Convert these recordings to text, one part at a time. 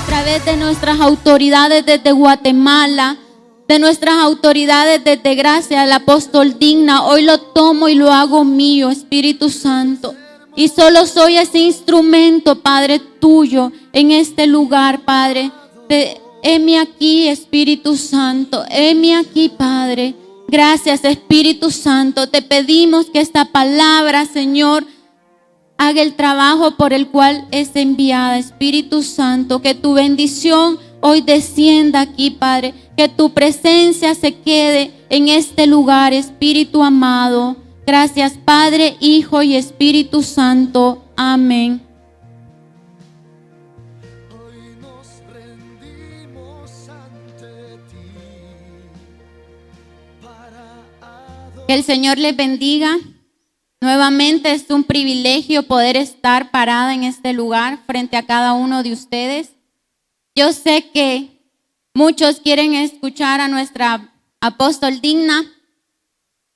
través de nuestras autoridades desde Guatemala, de nuestras autoridades desde Gracia, el apóstol Digna. Hoy lo tomo y lo hago mío, Espíritu Santo. Y solo soy ese instrumento, Padre, tuyo en este lugar, Padre. Heme aquí, Espíritu Santo. Heme aquí, Padre. Gracias, Espíritu Santo. Te pedimos que esta palabra, Señor, haga el trabajo por el cual es enviada, Espíritu Santo. Que tu bendición hoy descienda aquí, Padre. Que tu presencia se quede en este lugar, Espíritu amado. Gracias, Padre, Hijo y Espíritu Santo. Amén. Que el Señor les bendiga. Nuevamente es un privilegio poder estar parada en este lugar frente a cada uno de ustedes. Yo sé que muchos quieren escuchar a nuestra apóstol Digna,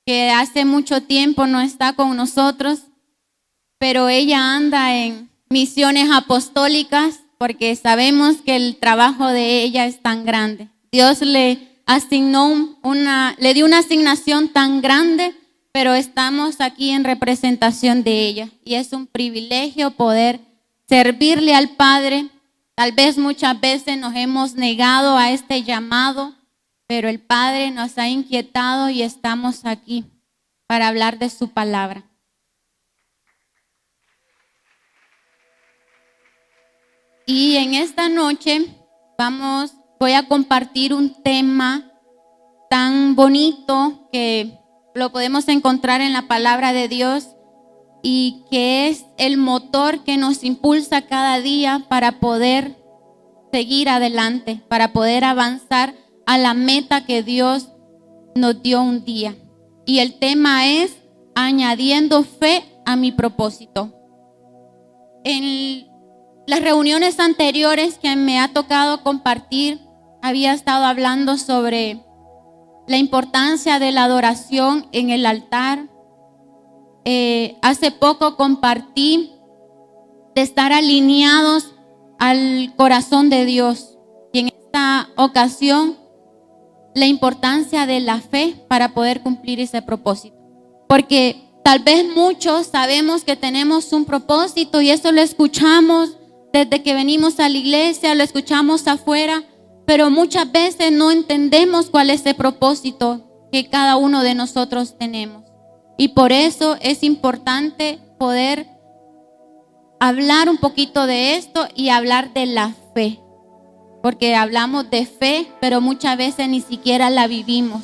que hace mucho tiempo no está con nosotros, pero ella anda en misiones apostólicas porque sabemos que el trabajo de ella es tan grande. Dios le asignó le dio una asignación tan grande, pero estamos aquí en representación de ella y es un privilegio poder servirle al Padre. Tal vez muchas veces nos hemos negado a este llamado, pero el Padre nos ha inquietado y estamos aquí para hablar de su palabra. Y en esta noche voy a compartir un tema tan bonito que lo podemos encontrar en la palabra de Dios y que es el motor que nos impulsa cada día para poder seguir adelante, para poder avanzar a la meta que Dios nos dio un día. Y el tema es añadiendo fe a mi propósito. En las reuniones anteriores que me ha tocado compartir, había estado hablando sobre la importancia de la adoración en el altar. Hace poco compartí de estar alineados al corazón de Dios. Y en esta ocasión, la importancia de la fe para poder cumplir ese propósito. Porque tal vez muchos sabemos que tenemos un propósito y eso lo escuchamos desde que venimos a la iglesia, lo escuchamos afuera, pero muchas veces no entendemos cuál es el propósito que cada uno de nosotros tenemos. Y por eso es importante poder hablar un poquito de esto y hablar de la fe. Porque hablamos de fe, pero muchas veces ni siquiera la vivimos.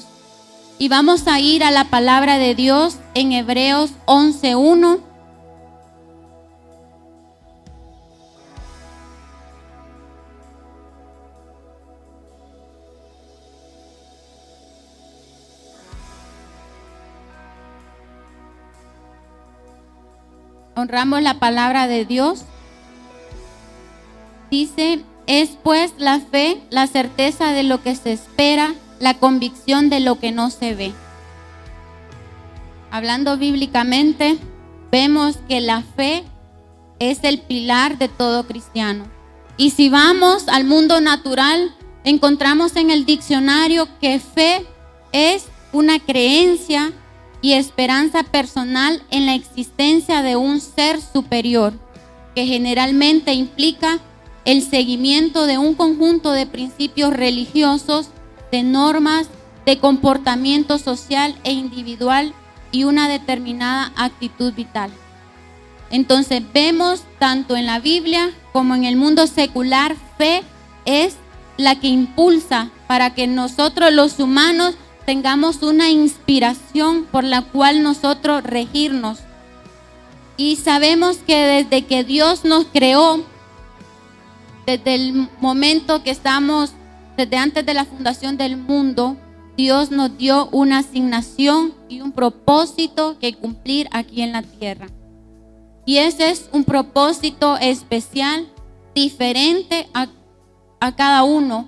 Y vamos a ir a la palabra de Dios en Hebreos 11:1. Honramos la palabra de Dios. Dice: es pues la fe, la certeza de lo que se espera, la convicción de lo que no se ve. Hablando bíblicamente, vemos que la fe es el pilar de todo cristiano. Y si vamos al mundo natural, encontramos en el diccionario que fe es una creencia y esperanza personal en la existencia de un ser superior, que generalmente implica el seguimiento de un conjunto de principios religiosos, de normas, de comportamiento social e individual y una determinada actitud vital. Entonces vemos tanto en la Biblia como en el mundo secular, fe es la que impulsa para que nosotros los humanos tengamos una inspiración por la cual nosotros regirnos. Y sabemos que desde que Dios nos creó, desde el momento que estamos, desde antes de la fundación del mundo, Dios nos dio una asignación y un propósito que cumplir aquí en la tierra. Y ese es un propósito especial, diferente a cada uno,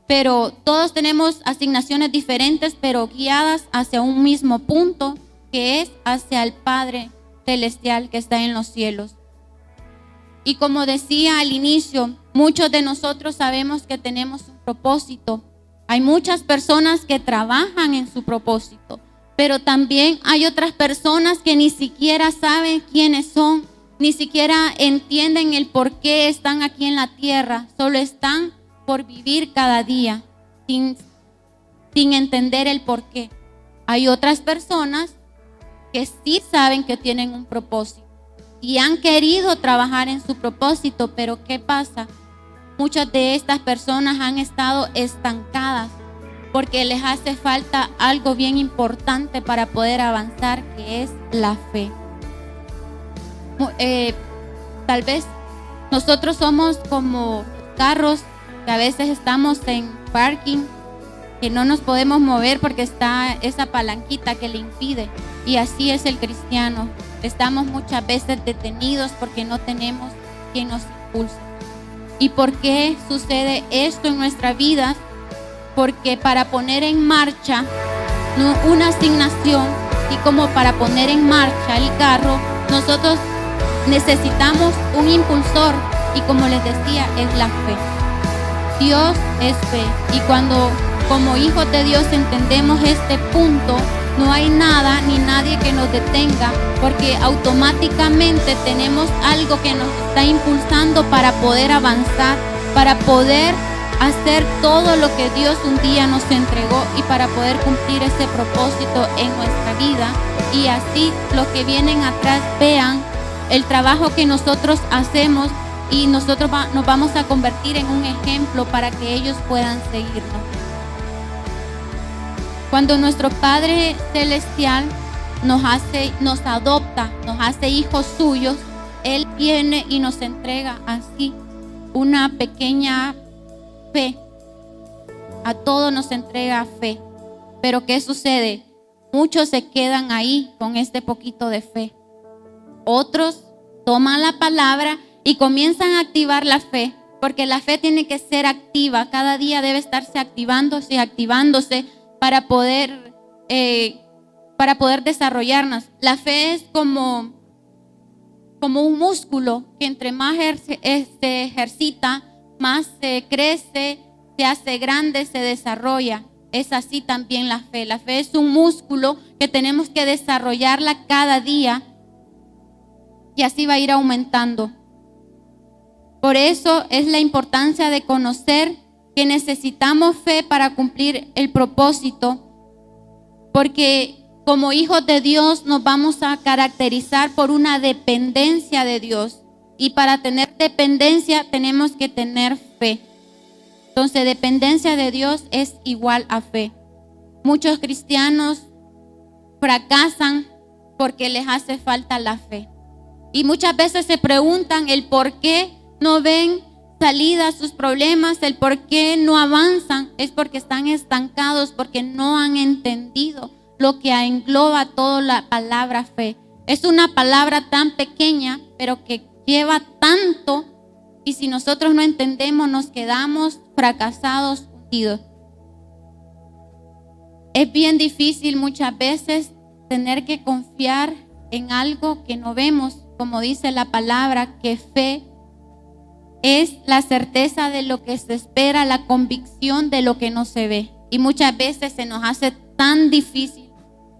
pero todos tenemos asignaciones diferentes, pero guiadas hacia un mismo punto, que es hacia el Padre Celestial que está en los cielos. Y como decía al inicio, muchos de nosotros sabemos que tenemos un propósito. Hay muchas personas que trabajan en su propósito, pero también hay otras personas que ni siquiera saben quiénes son, ni siquiera entienden el por qué están aquí en la tierra, solo están por vivir cada día sin entender el por qué. Hay otras personas que sí saben que tienen un propósito y han querido trabajar en su propósito, pero ¿qué pasa? Muchas de estas personas han estado estancadas porque les hace falta algo bien importante para poder avanzar, que es la fe. Tal vez nosotros somos como carros que a veces estamos en parking, que no nos podemos mover porque está esa palanquita que le impide. Y así es el cristiano. Estamos muchas veces detenidos porque no tenemos quien nos impulse. ¿Y por qué sucede esto en nuestra vida? Porque para poner en marcha una asignación y como para poner en marcha el carro, nosotros necesitamos un impulsor y como les decía, es la fe. Dios es fe y cuando como hijos de Dios entendemos este punto, no hay nada ni nadie que nos detenga porque automáticamente tenemos algo que nos está impulsando para poder avanzar, para poder hacer todo lo que Dios un día nos entregó y para poder cumplir ese propósito en nuestra vida y así los que vienen atrás vean el trabajo que nosotros hacemos y nosotros nos vamos a convertir en un ejemplo para que ellos puedan seguirnos. Cuando nuestro Padre Celestial nos adopta, nos hace hijos suyos, Él viene y nos entrega así una pequeña fe. A todos nos entrega fe. Pero ¿qué sucede? Muchos se quedan ahí con este poquito de fe. Otros toman la palabra y comienzan a activar la fe, porque la fe tiene que ser activa. Cada día debe estarse activándose para poder desarrollarnos. La fe es como un músculo que entre más se ejercita, más se crece, se hace grande, se desarrolla. Es así también la fe. La fe es un músculo que tenemos que desarrollarla cada día y así va a ir aumentando. Por eso es la importancia de conocer que necesitamos fe para cumplir el propósito, porque como hijos de Dios nos vamos a caracterizar por una dependencia de Dios y para tener dependencia tenemos que tener fe. Entonces dependencia de Dios es igual a fe. Muchos cristianos fracasan porque les hace falta la fe y muchas veces se preguntan el por qué no ven salida a sus problemas, el por qué no avanzan, es porque están estancados, porque no han entendido lo que engloba toda la palabra fe. Es una palabra tan pequeña, pero que lleva tanto, y si nosotros no entendemos, nos quedamos fracasados, hundidos. Es bien difícil muchas veces tener que confiar en algo que no vemos, como dice la palabra, que fe es la certeza de lo que se espera, la convicción de lo que no se ve. Y muchas veces se nos hace tan difícil.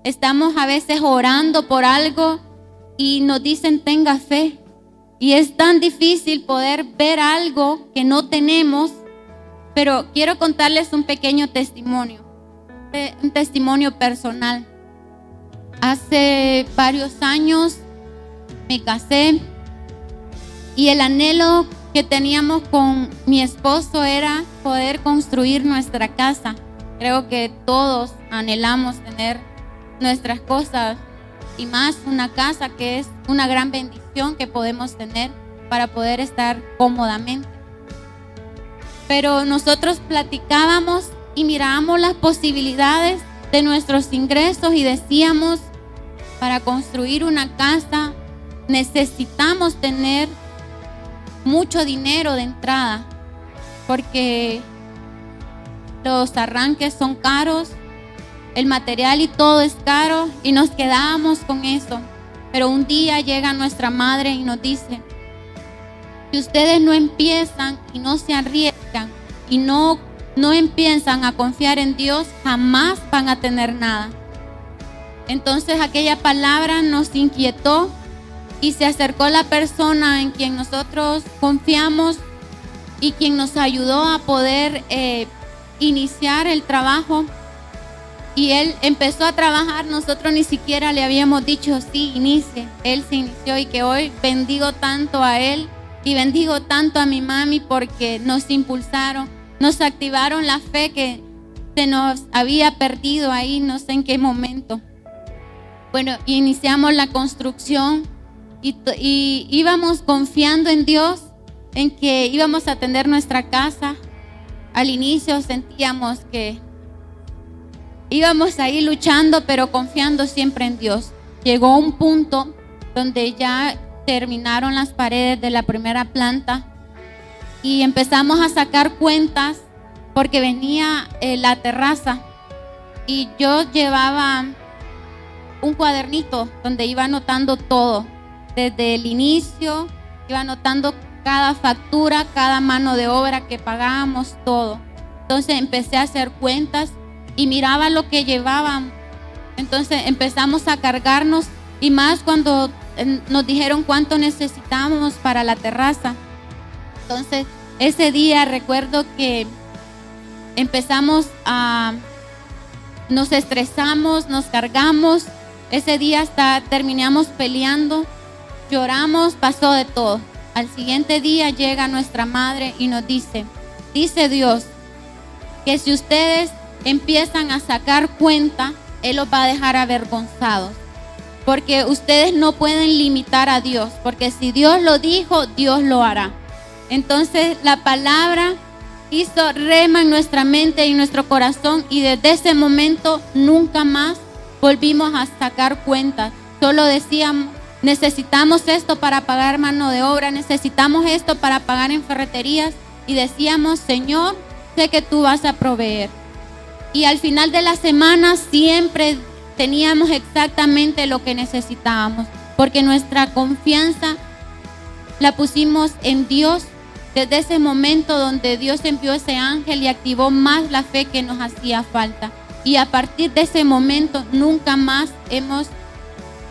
Estamos a veces orando por algo y nos dicen tenga fe. Y es tan difícil poder ver algo que no tenemos. Pero quiero contarles un pequeño testimonio, un testimonio personal. Hace varios años me casé y el anhelo que teníamos con mi esposo era poder construir nuestra casa. Creo que todos anhelamos tener nuestras cosas y más una casa, que es una gran bendición que podemos tener para poder estar cómodamente. Pero nosotros platicábamos y mirábamos las posibilidades de nuestros ingresos y decíamos, para construir una casa necesitamos tener mucho dinero de entrada, porque los arranques son caros, el material y todo es caro, y nos quedábamos con eso. Pero un día llega nuestra madre y nos dice, Si ustedes no empiezan y no se arriesgan y no empiezan a confiar en Dios, jamás van a tener nada. Entonces aquella palabra nos inquietó y se acercó la persona en quien nosotros confiamos y quien nos ayudó a poder iniciar el trabajo. Y él empezó a trabajar, nosotros ni siquiera le habíamos dicho sí, inicie. Él se inició y que hoy bendigo tanto a él y bendigo tanto a mi mami porque nos impulsaron, nos activaron la fe que se nos había perdido ahí, no sé en qué momento. Bueno, iniciamos la construcción y íbamos confiando en Dios, en que íbamos a tener nuestra casa. Al inicio sentíamos que íbamos ahí luchando, pero confiando siempre en Dios. Llegó un punto donde ya terminaron las paredes de la primera planta y empezamos a sacar cuentas porque venía la terraza y yo llevaba un cuadernito donde iba anotando todo. Desde el inicio iba anotando cada factura, cada mano de obra que pagábamos, todo. Entonces empecé a hacer cuentas y miraba lo que llevaban. Entonces empezamos a cargarnos y más cuando nos dijeron cuánto necesitábamos para la terraza. Entonces ese día recuerdo que nos estresamos, nos cargamos. Ese día hasta terminamos peleando, lloramos, pasó de todo. Al siguiente día llega nuestra madre y nos dice Dios que si ustedes empiezan a sacar cuenta, Él los va a dejar avergonzados. Porque ustedes no pueden limitar a Dios, porque si Dios lo dijo, Dios lo hará. Entonces la palabra hizo rema en nuestra mente y en nuestro corazón y desde ese momento nunca más volvimos a sacar cuentas. Solo decíamos, necesitamos esto para pagar mano de obra, necesitamos esto para pagar en ferreterías y decíamos, Señor, sé que tú vas a proveer. Y al final de la semana siempre teníamos exactamente lo que necesitábamos, porque nuestra confianza la pusimos en Dios desde ese momento donde Dios envió ese ángel y activó más la fe que nos hacía falta. Y a partir de ese momento nunca más hemos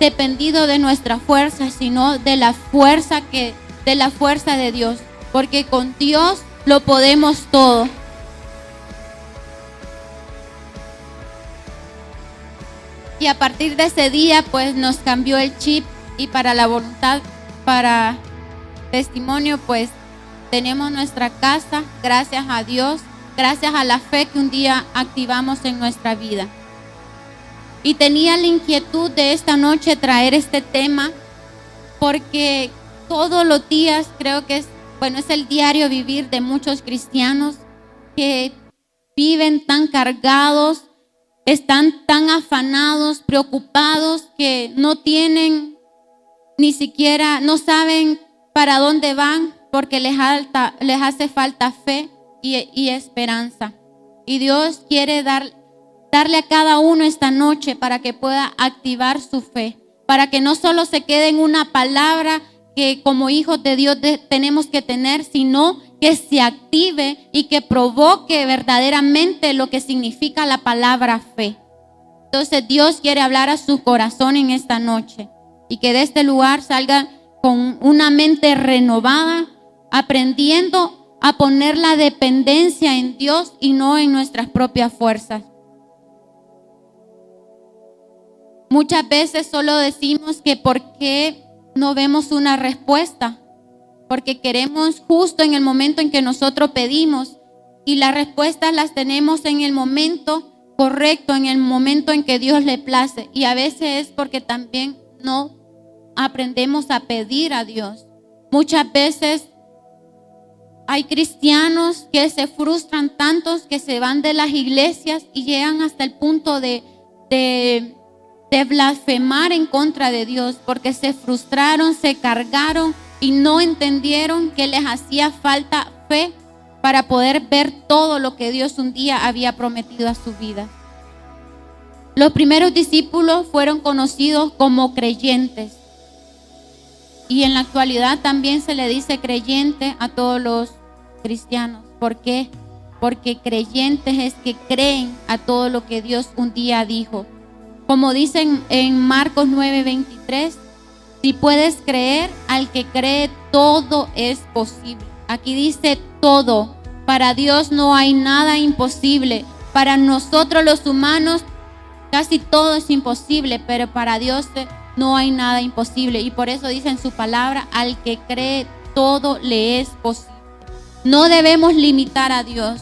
dependido de nuestra fuerza, sino de la fuerza de Dios, porque con Dios lo podemos todo. Y a partir de ese día pues nos cambió el chip y para la voluntad, para testimonio pues tenemos nuestra casa, gracias a Dios, gracias a la fe que un día activamos en nuestra vida. Y tenía la inquietud de esta noche traer este tema porque todos los días creo que es el diario vivir de muchos cristianos que viven tan cargados, están tan afanados, preocupados que no tienen ni siquiera, no saben para dónde van porque les hace falta fe y esperanza. Y Dios quiere darle a cada uno esta noche para que pueda activar su fe, para que no solo se quede en una palabra que como hijos de Dios tenemos que tener, sino que se active y que provoque verdaderamente lo que significa la palabra fe. Entonces Dios quiere hablar a su corazón en esta noche y que de este lugar salga con una mente renovada, aprendiendo a poner la dependencia en Dios y no en nuestras propias fuerzas. Muchas veces solo decimos que ¿por qué no vemos una respuesta? Porque queremos justo en el momento en que nosotros pedimos y las respuestas las tenemos en el momento correcto, en el momento en que Dios le place. Y a veces es porque también no aprendemos a pedir a Dios. Muchas veces hay cristianos que se frustran tantos que se van de las iglesias y llegan hasta el punto de blasfemar en contra de Dios porque se frustraron, se cargaron y no entendieron que les hacía falta fe para poder ver todo lo que Dios un día había prometido a su vida. Los primeros discípulos fueron conocidos como creyentes. Y en la actualidad también se le dice creyente a todos los cristianos. ¿Por qué? Porque creyentes es que creen a todo lo que Dios un día dijo. Como dicen en Marcos 9:23, si puedes creer, al que cree todo es posible. Aquí dice todo. Para Dios no hay nada imposible. Para nosotros los humanos casi todo es imposible, pero para Dios no hay nada imposible. Y por eso dice en su palabra, al que cree todo le es posible. No debemos limitar a Dios.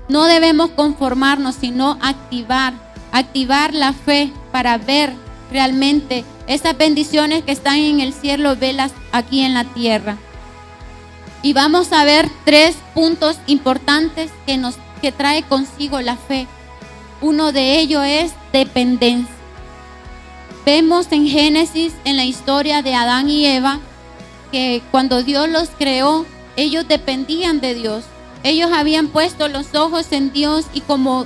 No debemos conformarnos, sino activar la fe para ver realmente esas bendiciones que están en el cielo, velas aquí en la tierra. Y vamos a ver 3 puntos importantes que trae consigo la fe. Uno de ellos es dependencia. Vemos en Génesis, en la historia de Adán y Eva, que cuando Dios los creó, ellos dependían de Dios. Ellos habían puesto los ojos en Dios y como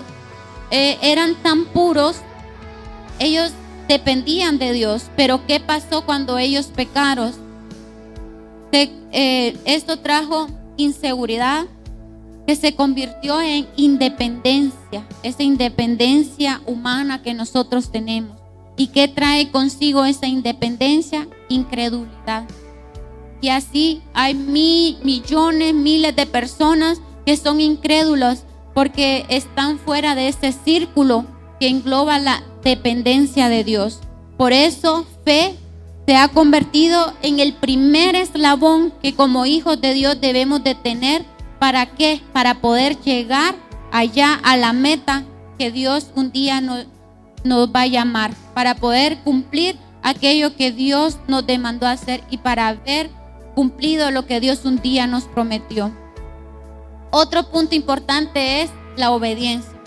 eran tan puros, ellos dependían de Dios. Pero ¿qué pasó cuando ellos pecaron? Esto trajo inseguridad que se convirtió en independencia, esa independencia humana que nosotros tenemos. ¿Y qué trae consigo esa independencia? Incredulidad. Y así hay millones, miles de personas que son incrédulos porque están fuera de ese círculo que engloba la dependencia de Dios. Por eso fe se ha convertido en el primer eslabón que como hijos de Dios debemos de tener. ¿Para qué? Para poder llegar allá a la meta que Dios un día nos va a llamar, para poder cumplir aquello que Dios nos demandó hacer y para haber cumplido lo que Dios un día nos prometió. Otro punto importante es la obediencia.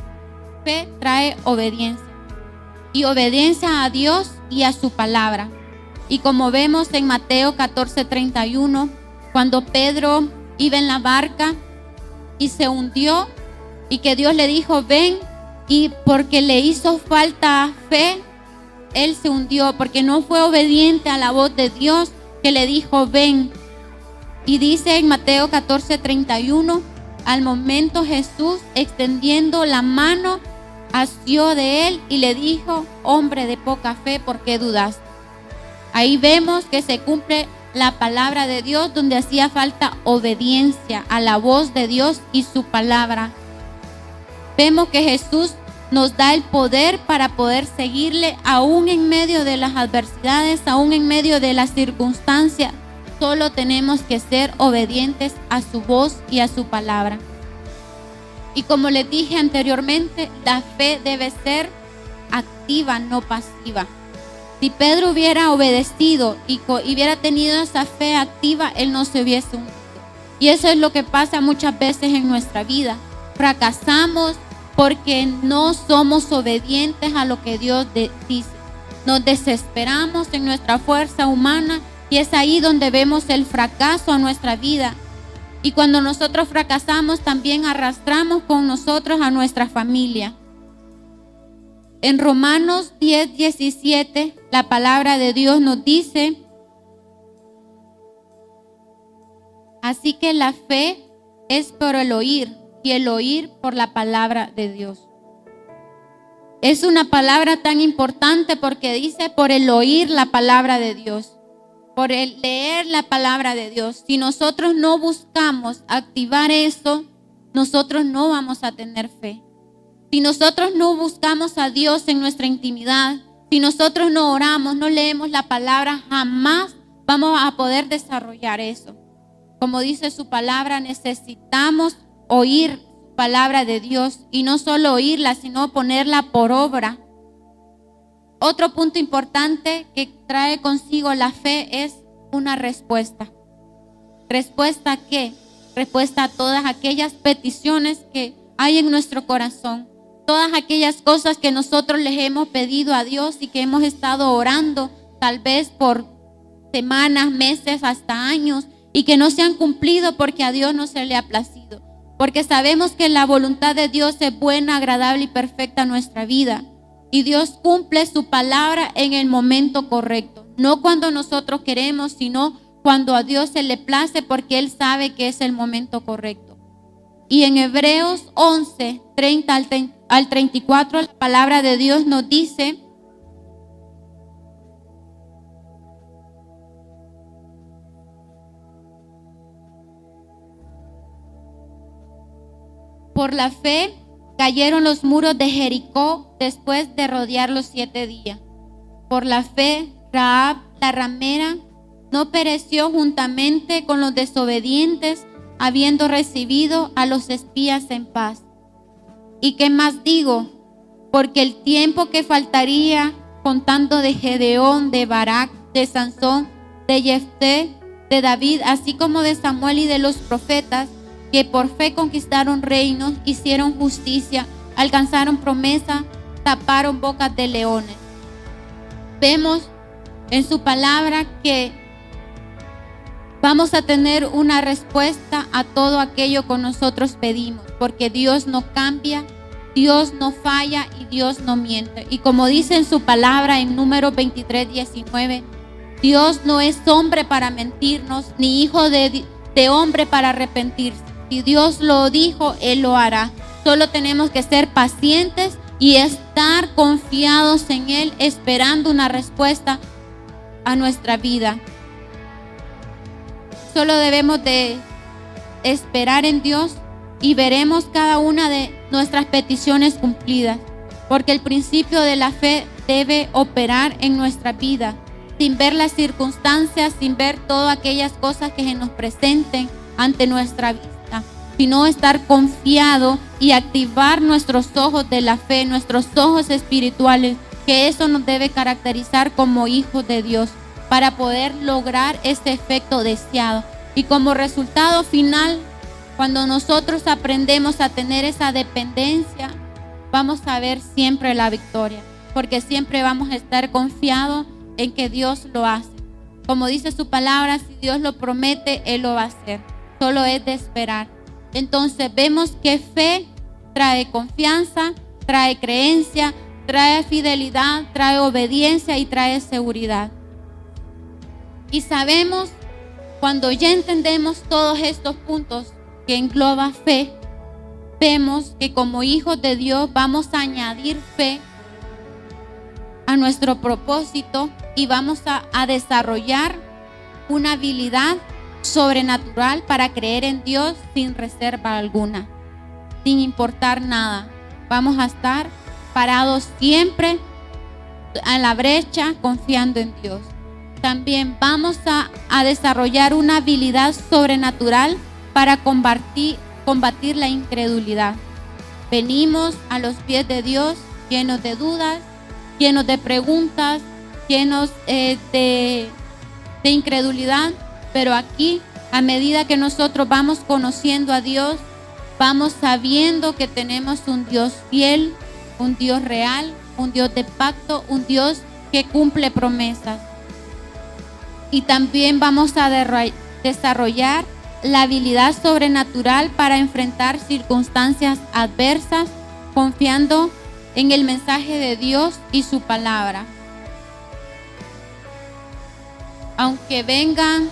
Fe trae obediencia y obediencia a Dios y a su palabra. Y como vemos en Mateo 14:31, cuando Pedro iba en la barca y se hundió y que Dios le dijo ven, y porque le hizo falta fe, él se hundió porque no fue obediente a la voz de Dios que le dijo ven. Y dice en Mateo 14:31, al momento Jesús extendiendo la mano asió de él y le dijo, hombre de poca fe, ¿por qué dudaste? Ahí vemos que se cumple la palabra de Dios, donde hacía falta obediencia a la voz de Dios y su palabra. Vemos que Jesús nos da el poder para poder seguirle aún en medio de las adversidades, aún en medio de las circunstancias. Solo tenemos que ser obedientes a su voz y a su palabra. Y como les dije anteriormente, la fe debe ser activa, no pasiva. Si Pedro hubiera obedecido y hubiera tenido esa fe activa, él no se hubiese hundido. Y eso es lo que pasa muchas veces en nuestra vida. Fracasamos porque no somos obedientes a lo que Dios dice. Nos desesperamos en nuestra fuerza humana y es ahí donde vemos el fracaso a nuestra vida. Y cuando nosotros fracasamos, también arrastramos con nosotros a nuestra familia. En Romanos 10:17, la palabra de Dios nos dice, así que la fe es por el oír y el oír por la palabra de Dios. Es una palabra tan importante porque dice por el oír la palabra de Dios, por el leer la palabra de Dios. Si nosotros no buscamos activar eso, nosotros no vamos a tener fe. Si nosotros no buscamos a Dios en nuestra intimidad, si nosotros no oramos, no leemos la palabra, jamás vamos a poder desarrollar eso. Como dice su palabra, necesitamos oír la palabra de Dios y no solo oírla, sino ponerla por obra. Otro punto importante que trae consigo la fe es una respuesta. ¿Respuesta a qué? Respuesta a todas aquellas peticiones que hay en nuestro corazón. Todas aquellas cosas que nosotros les hemos pedido a Dios y que hemos estado orando tal vez por semanas, meses, hasta años y que no se han cumplido porque a Dios no se le ha placido. Porque sabemos que la voluntad de Dios es buena, agradable y perfecta en nuestra vida. Y Dios cumple su palabra en el momento correcto. No cuando nosotros queremos, sino cuando a Dios se le place, porque Él sabe que es el momento correcto. Y en Hebreos 11, 30 al 34, la palabra de Dios nos dice: por la fe cayeron los muros de Jericó después de rodearlos 7 días. Por la fe, Rahab, la ramera, no pereció juntamente con los desobedientes, habiendo recibido a los espías en paz. ¿Y qué más digo? Porque el tiempo que faltaría, contando de Gedeón, de Barak, de Sansón, de Jefté, de David, así como de Samuel y de los profetas, que por fe conquistaron reinos, hicieron justicia, alcanzaron promesa, taparon bocas de leones. Vemos en su palabra que vamos a tener una respuesta a todo aquello que nosotros pedimos, porque Dios no cambia, Dios no falla y Dios no miente. Y como dice en su palabra en Números 23, 19, Dios no es hombre para mentirnos, ni hijo de hombre para arrepentirse. Si Dios lo dijo, Él lo hará. Solo tenemos que ser pacientes y estar confiados en Él, esperando una respuesta a nuestra vida. Solo debemos de esperar en Dios y veremos cada una de nuestras peticiones cumplidas, porque el principio de la fe debe operar en nuestra vida, sin ver las circunstancias, sin ver todas aquellas cosas que se nos presenten ante nuestra vista, sino estar confiado y activar nuestros ojos de la fe, nuestros ojos espirituales, que eso nos debe caracterizar como hijos de Dios, para poder lograr ese efecto deseado. Y como resultado final, cuando nosotros aprendemos a tener esa dependencia, vamos a ver siempre la victoria, porque siempre vamos a estar confiados en que Dios lo hace. Como dice su palabra, si Dios lo promete, Él lo va a hacer. Solo es de esperar. Entonces vemos que fe trae confianza, trae creencia, trae fidelidad, trae obediencia y trae seguridad. Y sabemos, cuando ya entendemos todos estos puntos que engloba fe, vemos que como hijos de Dios vamos a añadir fe a nuestro propósito y vamos a desarrollar una habilidad sobrenatural para creer en Dios sin reserva alguna, sin importar nada. Vamos a estar parados siempre a la brecha, confiando en Dios. También vamos a desarrollar una habilidad sobrenatural para combatir la incredulidad. Venimos a los pies de Dios llenos de dudas, llenos de preguntas, llenos de incredulidad, pero aquí, a medida que nosotros vamos conociendo a Dios, vamos sabiendo que tenemos un Dios fiel, un Dios real, un Dios de pacto, un Dios que cumple promesas. Y también vamos a desarrollar la habilidad sobrenatural para enfrentar circunstancias adversas, confiando en el mensaje de Dios y su palabra. Aunque vengan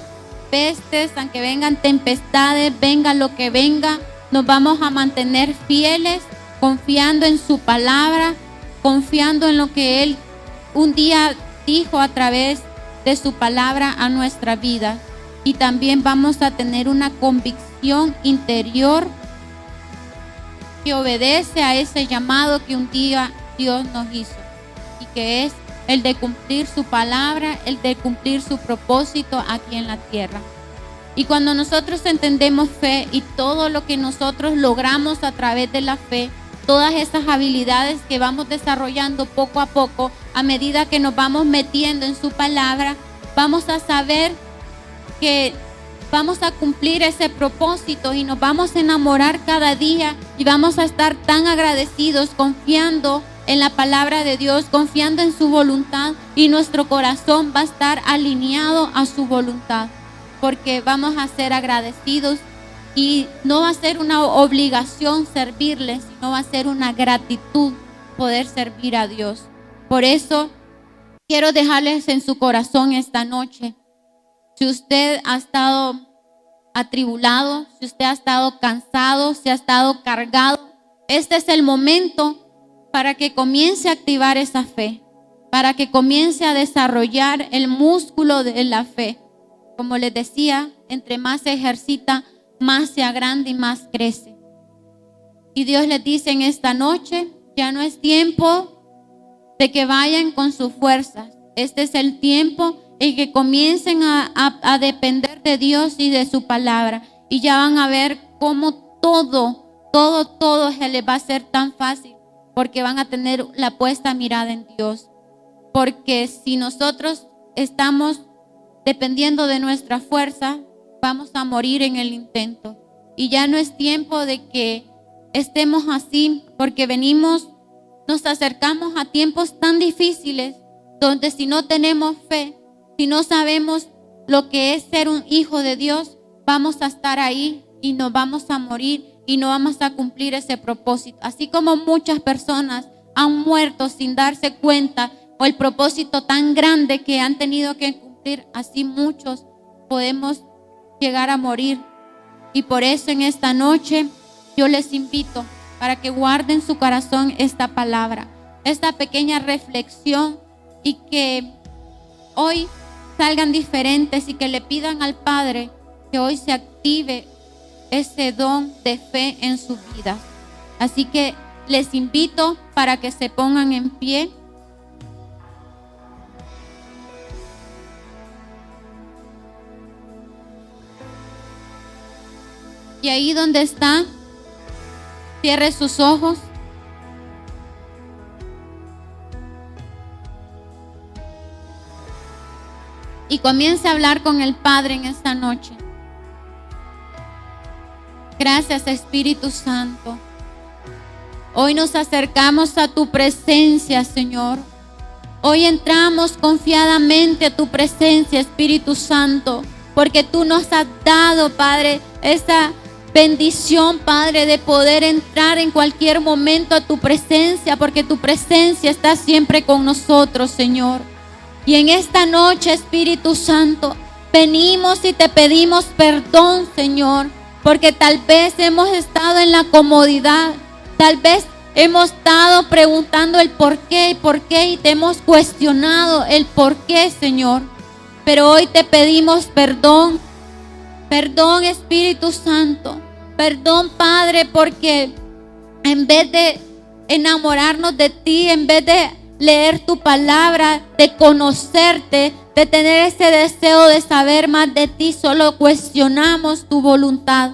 pestes, aunque vengan tempestades, venga lo que venga, nos vamos a mantener fieles, confiando en su palabra, confiando en lo que Él un día dijo a través de su palabra a nuestra vida. Y también vamos a tener una convicción interior que obedece a ese llamado que un día Dios nos hizo, y que es el de cumplir su palabra, el de cumplir su propósito aquí en la tierra. Y cuando nosotros entendemos fe y todo lo que nosotros logramos a través de la fe, todas esas habilidades que vamos desarrollando poco a poco, a medida que nos vamos metiendo en su palabra, vamos a saber que vamos a cumplir ese propósito y nos vamos a enamorar cada día y vamos a estar tan agradecidos, confiando en la palabra de Dios, confiando en su voluntad, y nuestro corazón va a estar alineado a su voluntad, porque vamos a ser agradecidos y no va a ser una obligación servirle, sino va a ser una gratitud poder servir a Dios. Por eso quiero dejarles en su corazón esta noche Si usted ha estado atribulado, si usted ha estado cansado, si ha estado cargado, este es el momento para que comience a activar esa fe, para que comience a desarrollar el músculo de la fe. Como les decía, entre más se ejercita, más se agranda y más crece. Y Dios les dice en esta noche, ya no es tiempo de que vayan con sus fuerzas. Este es el tiempo en que comiencen a depender de Dios y de su palabra. Y ya van a ver cómo todo se les va a ser tan fácil, porque van a tener la puesta mirada en Dios. Porque si nosotros estamos dependiendo de nuestra fuerza, vamos a morir en el intento. Y ya no es tiempo de que estemos así, porque nos acercamos a tiempos tan difíciles, donde si no tenemos fe, si no sabemos lo que es ser un hijo de Dios, vamos a estar ahí y nos vamos a morir y no vamos a cumplir ese propósito. Así como muchas personas han muerto sin darse cuenta o el propósito tan grande que han tenido que cumplir, así muchos podemos llegar a morir. Y por eso en esta noche yo les invito para que guarden su corazón esta palabra, esta pequeña reflexión, y que hoy salgan diferentes y que le pidan al Padre que hoy se active ese don de fe en su vida. Así que les invito para que se pongan en pie. Y ahí donde está, cierre sus ojos. Y comience a hablar con el Padre en esta noche. Gracias, Espíritu Santo. Hoy nos acercamos a tu presencia, Señor. Hoy entramos confiadamente a tu presencia, Espíritu Santo, porque tú nos has dado, Padre, esa bendición, Padre, de poder entrar en cualquier momento a tu presencia, porque tu presencia está siempre con nosotros, Señor. Y en esta noche, Espíritu Santo, venimos y te pedimos perdón, Señor, porque tal vez hemos estado en la comodidad, tal vez hemos estado preguntando el por qué y te hemos cuestionado el por qué, Señor. Pero hoy te pedimos perdón, perdón, Espíritu Santo, perdón, Padre, porque en vez de enamorarnos de ti, en vez de leer tu palabra, de conocerte, de tener ese deseo de saber más de ti, solo cuestionamos tu voluntad.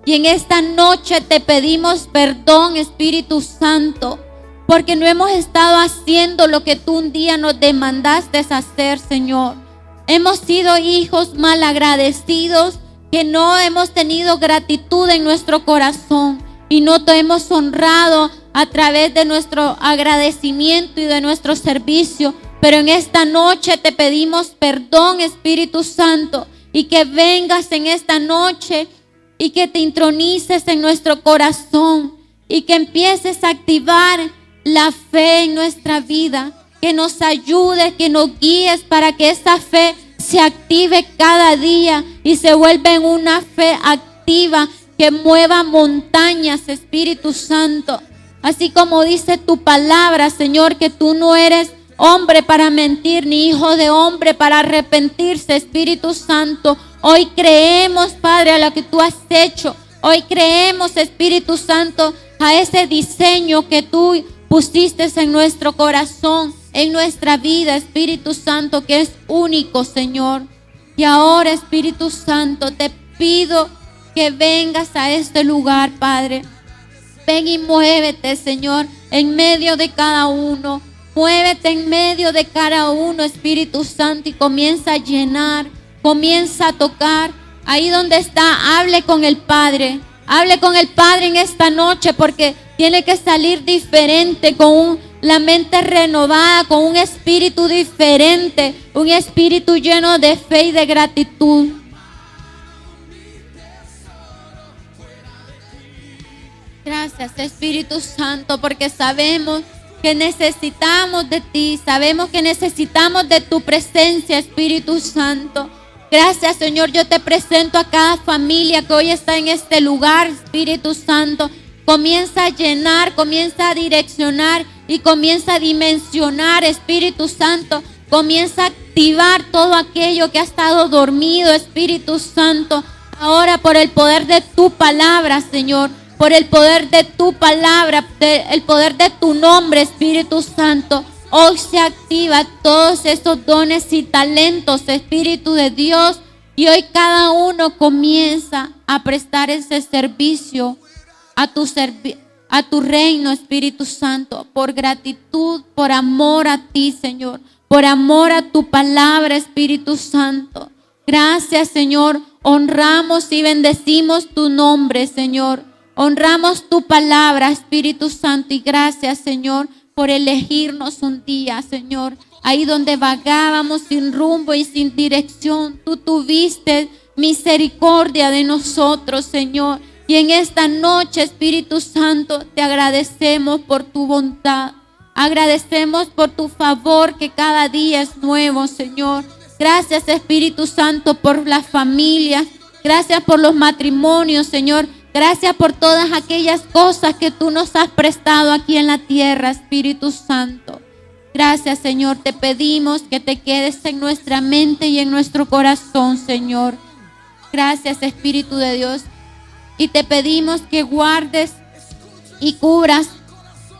Y en esta noche te pedimos perdón, Espíritu Santo, porque no hemos estado haciendo lo que tú un día nos demandaste hacer, Señor. Hemos sido hijos malagradecidos, que no hemos tenido gratitud en nuestro corazón y no te hemos honrado a través de nuestro agradecimiento y de nuestro servicio. Pero en esta noche te pedimos perdón, Espíritu Santo, y que vengas en esta noche y que te intronices en nuestro corazón y que empieces a activar la fe en nuestra vida, que nos ayudes, que nos guíes para que esa fe se active cada día y se vuelva en una fe activa que mueva montañas, Espíritu Santo. Así como dice tu palabra, Señor, que tú no eres hombre para mentir, ni hijo de hombre para arrepentirse, Espíritu Santo. Hoy creemos, Padre, a lo que tú has hecho. Hoy creemos, Espíritu Santo, a ese diseño que tú pusiste en nuestro corazón, en nuestra vida, Espíritu Santo, que es único, Señor. Y ahora, Espíritu Santo, te pido que vengas a este lugar, Padre. Ven y muévete, Señor, en medio de cada uno. Muévete en medio de cada uno, Espíritu Santo, y comienza a llenar, comienza a tocar. Ahí donde está, hable con el Padre. Hable con el Padre en esta noche, porque tiene que salir diferente, con la mente renovada, con un espíritu diferente, un espíritu lleno de fe y de gratitud. Gracias, Espíritu Santo, porque sabemos que necesitamos de ti, sabemos que necesitamos de tu presencia, Espíritu Santo. Gracias, Señor. Yo te presento a cada familia que hoy está en este lugar, Espíritu Santo. Comienza a llenar, comienza a direccionar y comienza a dimensionar, Espíritu Santo. Comienza a activar todo aquello que ha estado dormido, Espíritu Santo. Ahora por el poder de tu palabra, Señor. Por el poder de tu palabra, el poder de tu nombre, Espíritu Santo. Hoy se activa todos esos dones y talentos, Espíritu de Dios. Y hoy cada uno comienza a prestar ese servicio a tu reino, Espíritu Santo. Por gratitud, por amor a ti, Señor. Por amor a tu palabra, Espíritu Santo. Gracias, Señor. Honramos y bendecimos tu nombre, Señor. Honramos tu palabra, Espíritu Santo. Y gracias, Señor, por elegirnos un día, Señor. Ahí donde vagábamos sin rumbo y sin dirección, tú tuviste misericordia de nosotros, Señor. Y en esta noche, Espíritu Santo, te agradecemos por tu bondad. Agradecemos por tu favor que cada día es nuevo, Señor. Gracias, Espíritu Santo, por las familias. Gracias por los matrimonios, Señor. Gracias por todas aquellas cosas que tú nos has prestado aquí en la tierra, Espíritu Santo. Gracias, Señor. Te pedimos que te quedes en nuestra mente y en nuestro corazón, Señor. Gracias, Espíritu de Dios. Y te pedimos que guardes y cubras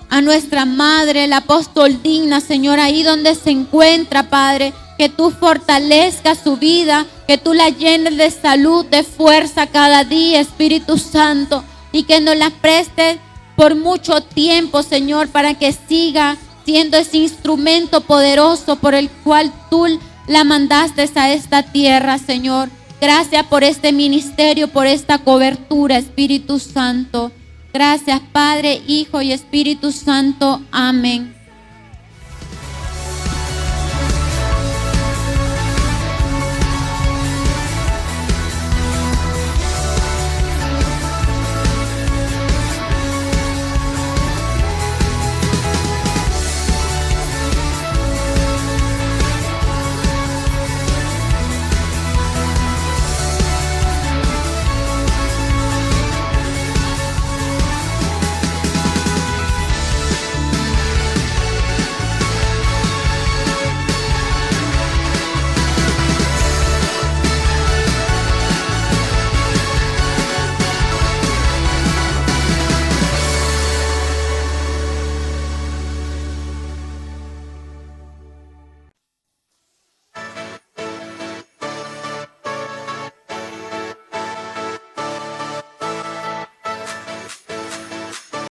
a nuestra madre, el apóstol Digna, Señor, ahí donde se encuentra, Padre. Que tú fortalezcas su vida, que tú la llenes de salud, de fuerza cada día, Espíritu Santo. Y que nos la prestes por mucho tiempo, Señor, para que siga siendo ese instrumento poderoso por el cual tú la mandaste a esta tierra, Señor. Gracias por este ministerio, por esta cobertura, Espíritu Santo. Gracias, Padre, Hijo y Espíritu Santo. Amén.